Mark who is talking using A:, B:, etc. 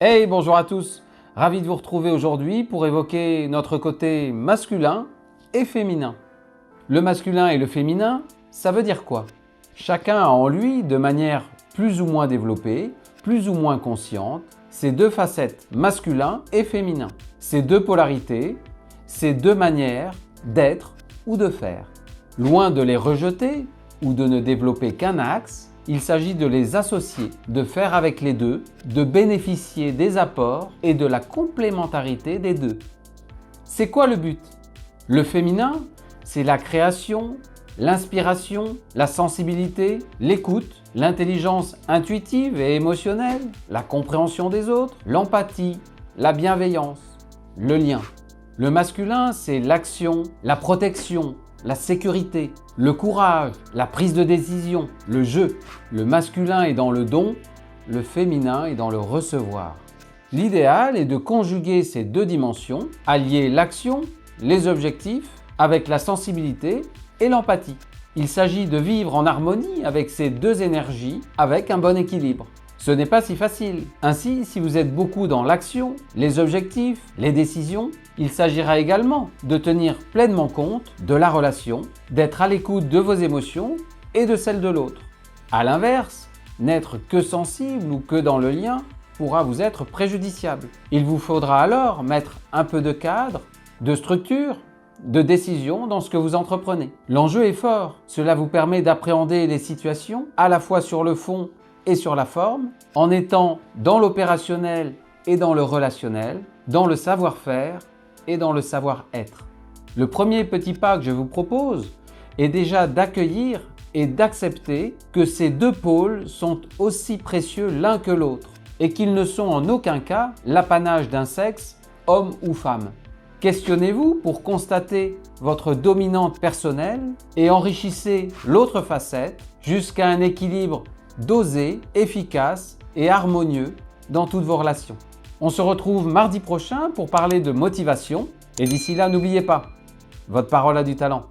A: Hey, bonjour à tous! Ravi de vous retrouver aujourd'hui pour évoquer notre côté masculin et féminin. Le masculin et le féminin, ça veut dire quoi? Chacun a en lui, de manière plus ou moins développée, plus ou moins consciente, ces deux facettes masculin et féminin, ces deux polarités, ces deux manières d'être ou de faire. Loin de les rejeter ou de ne développer qu'un axe, il s'agit de les associer, de faire avec les deux, de bénéficier des apports et de la complémentarité des deux. C'est quoi le but? Le féminin, c'est la création, l'inspiration, la sensibilité, l'écoute, l'intelligence intuitive et émotionnelle, la compréhension des autres, l'empathie, la bienveillance, le lien. Le masculin, c'est l'action, la protection, la sécurité, le courage, la prise de décision, le jeu. Le masculin est dans le don, le féminin est dans le recevoir. L'idéal est de conjuguer ces deux dimensions, allier l'action, les objectifs, avec la sensibilité et l'empathie. Il s'agit de vivre en harmonie avec ces deux énergies, avec un bon équilibre. Ce n'est pas si facile. Ainsi, si vous êtes beaucoup dans l'action, les objectifs, les décisions, il s'agira également de tenir pleinement compte de la relation, d'être à l'écoute de vos émotions et de celles de l'autre. A l'inverse, n'être que sensible ou que dans le lien pourra vous être préjudiciable. Il vous faudra alors mettre un peu de cadre, de structure, de décision dans ce que vous entreprenez. L'enjeu est fort. Cela vous permet d'appréhender les situations à la fois sur le fond et sur la forme, en étant dans l'opérationnel et dans le relationnel, dans le savoir-faire et dans le savoir-être. Le premier petit pas que je vous propose est déjà d'accueillir et d'accepter que ces deux pôles sont aussi précieux l'un que l'autre et qu'ils ne sont en aucun cas l'apanage d'un sexe, homme ou femme. Questionnez-vous pour constater votre dominante personnelle et enrichissez l'autre facette jusqu'à un équilibre dosé, efficace et harmonieux dans toutes vos relations. On se retrouve mardi prochain pour parler de motivation et d'ici là, n'oubliez pas, votre parole a du talent.